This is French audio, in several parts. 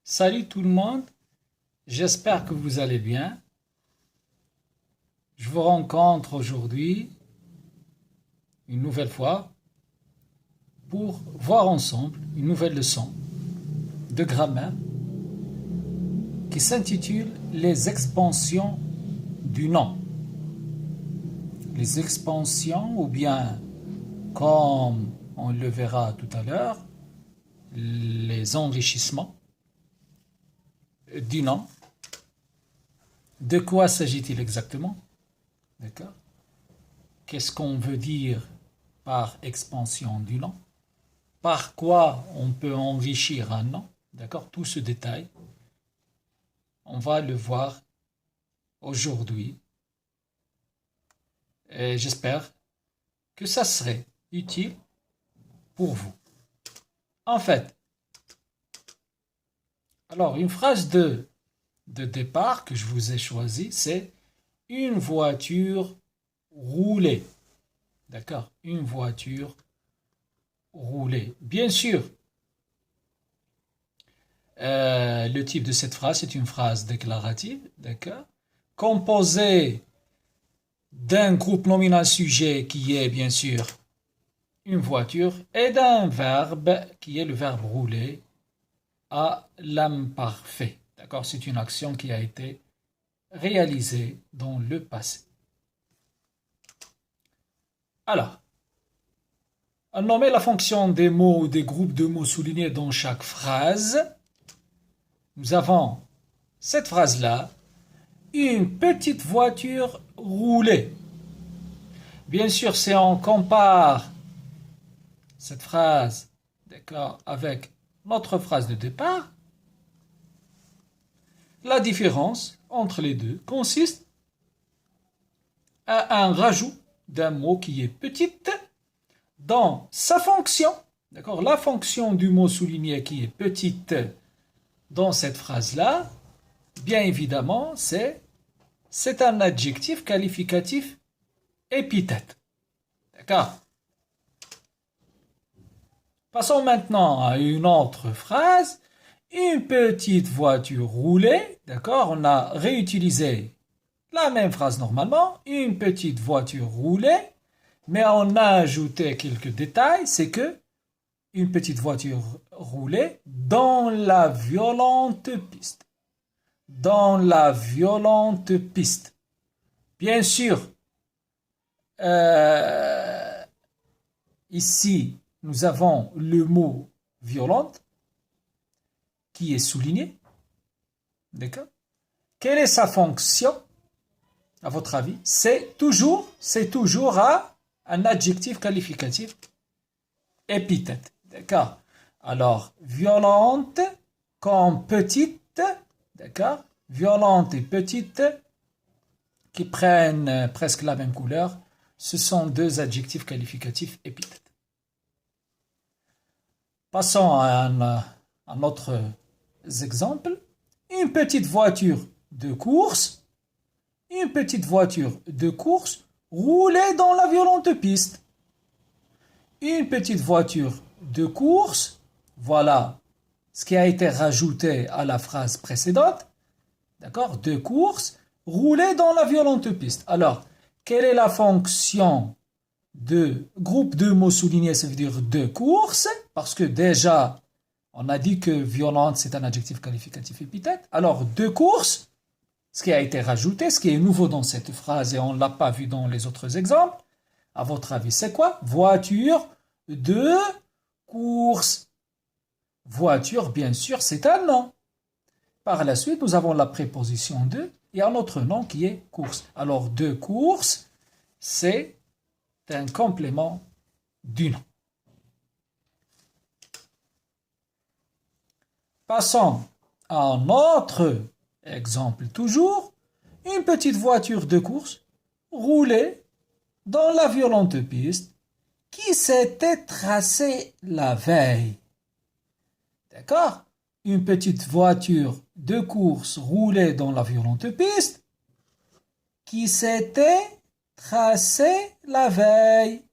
Salut tout le monde, j'espère que vous allez bien. Je vous rencontre aujourd'hui, une nouvelle fois, pour voir ensemble une nouvelle leçon de grammaire qui s'intitule Les expansions du nom. Les expansions, ou bien, comme on le verra tout à l'heure, les enrichissements du nom. De quoi s'agit-il exactement? D'accord? Qu'est-ce qu'on veut dire par expansion du nom? Par quoi on peut enrichir un nom? D'accord? Tout ce détail, on va le voir aujourd'hui. Et j'espère que ça serait utile pour vous. En fait, alors une phrase de départ que je vous ai choisie, c'est une voiture roulée. D'accord? Une voiture roulée. Bien sûr, le type de cette phrase, c'est une phrase déclarative, d'accord? Composée d'un groupe nominal sujet qui est bien sûr une voiture et d'un verbe qui est le verbe rouler à l'imparfait. D'accord? C'est une action qui a été réalisée dans le passé. Alors, à nommer la fonction des mots ou des groupes de mots soulignés dans chaque phrase, nous avons cette phrase-là, une petite voiture roulée. Bien sûr, si on compare cette phrase, d'accord, avec notre phrase de départ, la différence entre les deux consiste à un rajout d'un mot qui est petite dans sa fonction, d'accord, la fonction du mot souligné qui est petite dans cette phrase-là, bien évidemment, c'est un adjectif qualificatif épithète. D'accord? Passons maintenant à une autre phrase. Une petite voiture roulée. D'accord? On a réutilisé la même phrase normalement. Une petite voiture roulée. Mais on a ajouté quelques détails. C'est que une petite voiture roulée dans la violente piste. Dans la violente piste. Bien sûr, ici, nous avons le mot violente qui est souligné. D'accord? Quelle est sa fonction, à votre avis? C'est toujours un adjectif qualificatif épithète. D'accord? Alors, violente comme petite, d'accord? Violente et petite qui prennent presque la même couleur, ce sont deux adjectifs qualificatifs épithètes. Passons à un autre exemple. Une petite voiture de course. Une petite voiture de course roulait dans la violente piste. Une petite voiture de course, voilà ce qui a été rajouté à la phrase précédente. D'accord? De course, rouler dans la violente piste. Alors, quelle est la fonction de groupe de mots soulignés, ça veut dire de course, parce que déjà, on a dit que violente, c'est un adjectif qualificatif épithète. Alors, de course, ce qui a été rajouté, ce qui est nouveau dans cette phrase et on ne l'a pas vu dans les autres exemples, à votre avis, c'est quoi? Voiture de course. Voiture, bien sûr, c'est un nom. Par la suite, nous avons la préposition de et un autre nom qui est course. Alors, de course, c'est un complément du nom. Passons à un autre exemple toujours. Une petite voiture de course roulait dans la violente piste qui s'était tracée la veille. D'accord? Une petite voiture de course roulait dans la violente piste qui s'était tracée la veille.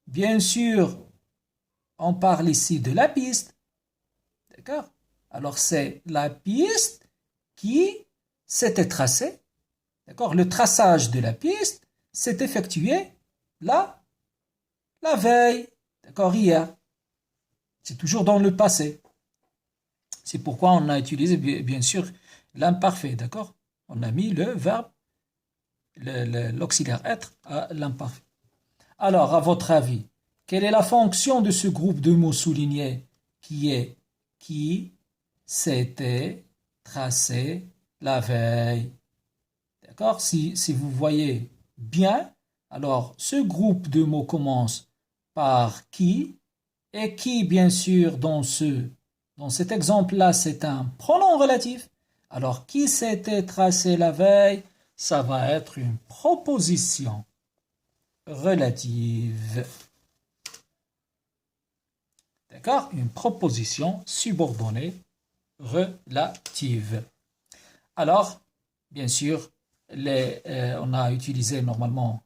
Bien sûr, on parle ici de la piste. D'accord? Alors, c'est la piste qui s'était tracée. D'accord? Le traçage de la piste s'est effectué la veille. D'accord? Hier. C'est toujours dans le passé. C'est pourquoi on a utilisé, bien sûr, l'imparfait. D'accord? On a mis le verbe, l'auxiliaire être à l'imparfait. Alors, à votre avis, quelle est la fonction de ce groupe de mots soulignés qui s'était tracé la veille? D'accord? Si vous voyez bien, alors ce groupe de mots commence par qui, et qui, bien sûr, dans cet exemple-là, c'est un pronom relatif. Alors, qui s'était tracé la veille, ça va être une proposition relative. D'accord? Une proposition subordonnée relative. Alors, bien sûr, on a utilisé normalement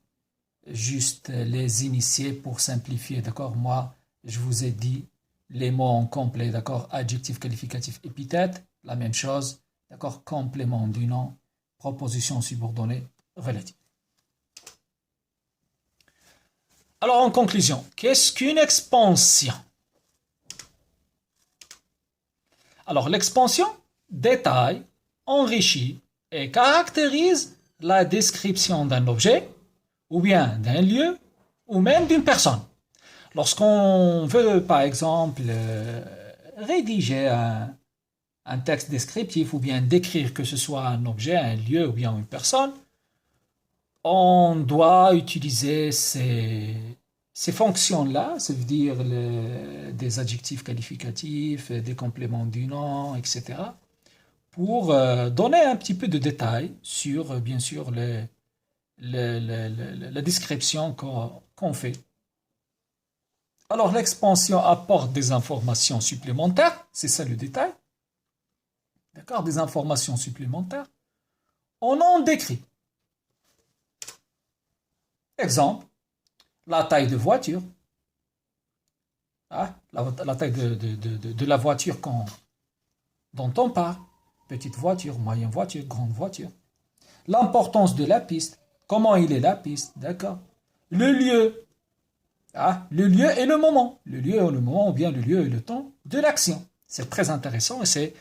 juste les initiés pour simplifier. D'accord? Moi, je vous ai dit les mots en complet. D'accord? Adjectif, qualificatif, épithète, la même chose. D'accord? Complément du nom, proposition subordonnée relative. Alors, en conclusion, qu'est-ce qu'une expansion? Alors, l'expansion détaille, enrichit et caractérise la description d'un objet, ou bien d'un lieu, ou même d'une personne. Lorsqu'on veut, par exemple, rédiger un texte descriptif, ou bien décrire que ce soit un objet, un lieu, ou bien une personne, on doit utiliser ces fonctions-là, ça veut dire des adjectifs qualificatifs, des compléments du nom, etc., pour donner un petit peu de détails sur, bien sûr, la description qu'on fait. Alors, l'expansion apporte des informations supplémentaires, c'est ça le détail. D'accord, des informations supplémentaires. On en décrit. Exemple, la taille de voiture. Ah, la taille de la voiture dont on parle. Petite voiture, moyenne voiture, grande voiture. L'importance de la piste. Comment il est la piste, d'accord. Le lieu. Ah, le lieu et le moment. Le lieu et le moment, ou bien le lieu et le temps de l'action. C'est très intéressant et c'est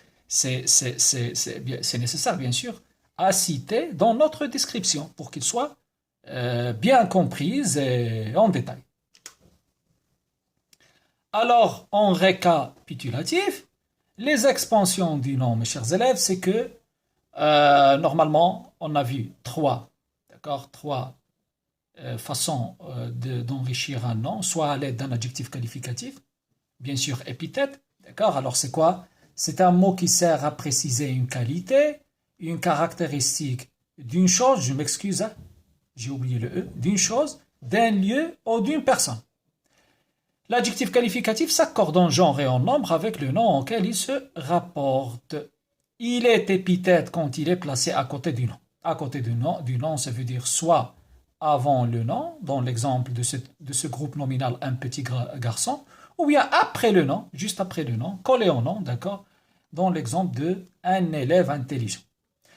nécessaire, bien sûr, à citer dans notre description pour qu'il soit bien comprise et en détail. Alors, en récapitulatif, les expansions du nom, mes chers élèves, c'est que normalement, on a vu trois façons d'enrichir un nom, soit à l'aide d'un adjectif qualificatif, bien sûr épithète, d'accord? Alors c'est quoi? C'est un mot qui sert à préciser une qualité, une caractéristique d'une chose, je m'excuse, hein, j'ai oublié le E, d'une chose, d'un lieu ou d'une personne. L'adjectif qualificatif s'accorde en genre et en nombre avec le nom auquel il se rapporte. Il est épithète quand il est placé à côté du nom. À côté du nom, ça veut dire soit avant le nom, dans l'exemple de ce groupe nominal un petit garçon, ou bien après le nom, juste après le nom, collé au nom, d'accord, dans l'exemple de un élève intelligent.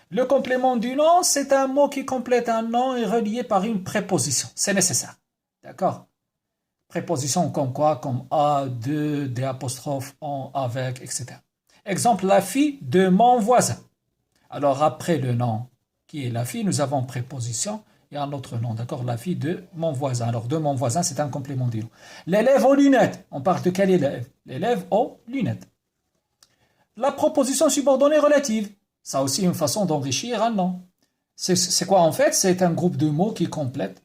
Le complément du nom, c'est un mot qui complète un nom et relié par une préposition. C'est nécessaire, d'accord. Préposition comme quoi? Comme à, de, des apostrophes, en, avec, etc. Exemple, la fille de mon voisin. Alors après le nom qui est la fille, nous avons préposition et un autre nom, d'accord? La fille de mon voisin. Alors de mon voisin, c'est un complément du nom. L'élève aux lunettes. On parle de quel élève? L'élève aux lunettes. La proposition subordonnée relative. Ça aussi une façon d'enrichir un nom. C'est quoi en fait? C'est un groupe de mots qui complète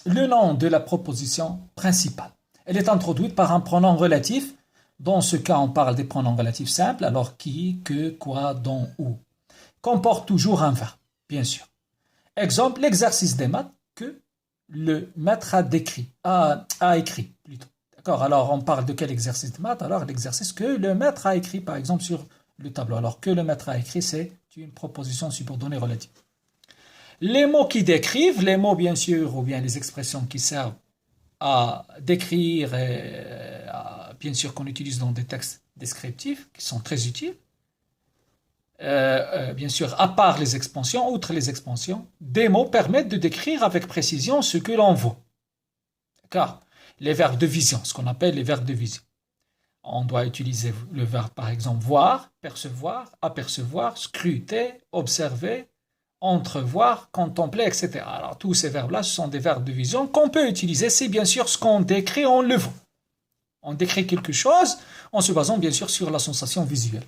le nom de la proposition principale. Elle est introduite par un pronom relatif. Dans ce cas, on parle des pronoms relatifs simples, alors qui, que, quoi, dont, où. Comporte toujours un verbe, bien sûr. Exemple, l'exercice des maths que le maître a écrit plutôt. D'accord, alors on parle de quel exercice de maths? Alors l'exercice que le maître a écrit, par exemple, sur le tableau. Alors que le maître a écrit, c'est une proposition subordonnée relative. Les mots qui décrivent, les mots bien sûr, ou bien les expressions qui servent à décrire, et bien sûr qu'on utilise dans des textes descriptifs qui sont très utiles. Bien sûr, à part les expansions, outre les expansions, des mots permettent de décrire avec précision ce que l'on voit. D'accord? Les verbes de vision, ce qu'on appelle les verbes de vision. On doit utiliser le verbe, par exemple, voir, percevoir, apercevoir, scruter, observer, entrevoir, contempler, etc. Alors, tous ces verbes-là, ce sont des verbes de vision qu'on peut utiliser si, bien sûr, ce qu'on décrit, on le voit. On décrit quelque chose en se basant, bien sûr, sur la sensation visuelle.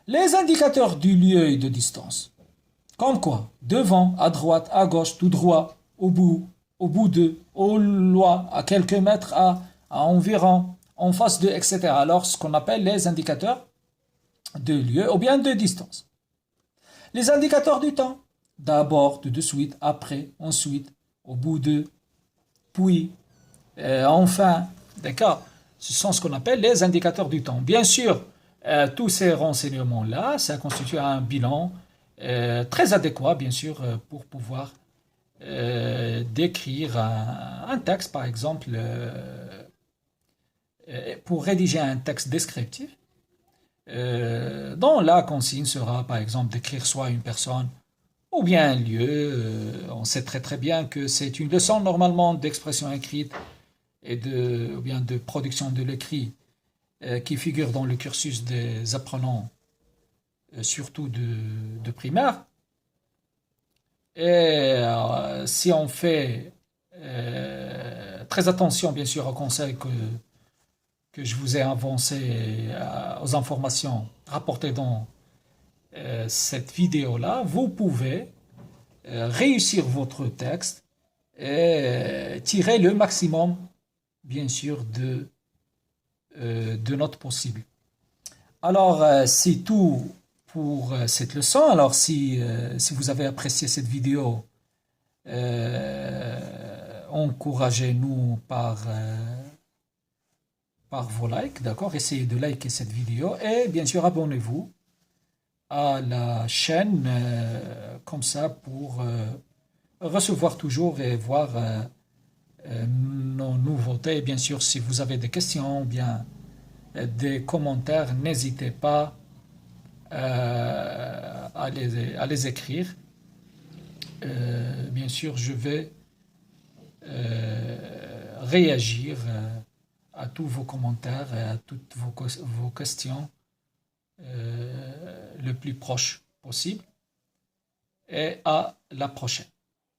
Les indicateurs du lieu et de distance. Comme quoi? Devant, à droite, à gauche, tout droit, au bout de, au loin, à quelques mètres, à environ, en face de, etc. Alors, ce qu'on appelle les indicateurs de lieu ou bien de distance. Les indicateurs du temps. D'abord, tout de suite, après, ensuite, au bout de, puis, enfin. D'accord? Ce sont ce qu'on appelle les indicateurs du temps. Bien sûr, tous ces renseignements-là, ça constitue un bilan très adéquat, bien sûr, pour pouvoir d'écrire un texte, par exemple, pour rédiger un texte descriptif, dont la consigne sera, par exemple, d'écrire soit une personne ou bien un lieu. On sait très très bien que c'est une leçon normalement d'expression écrite et ou bien de production de l'écrit qui figure dans le cursus des apprenants, surtout de primaire. Et si on fait très attention, bien sûr, aux conseils que je vous ai avancés, aux informations rapportées dans cette vidéo-là, vous pouvez réussir votre texte et tirer le maximum, bien sûr, de notes possibles. Alors, c'est tout pour cette leçon. Alors, si vous avez apprécié cette vidéo, encouragez-nous par vos likes, d'accord? Essayez de liker cette vidéo et bien sûr, abonnez-vous à la chaîne comme ça pour recevoir toujours et voir nos nouveautés. Et bien sûr, si vous avez des questions ou bien des commentaires, n'hésitez pas à les écrire. Bien sûr, je vais réagir à tous vos commentaires et à toutes vos questions le plus proche possible. Et à la prochaine.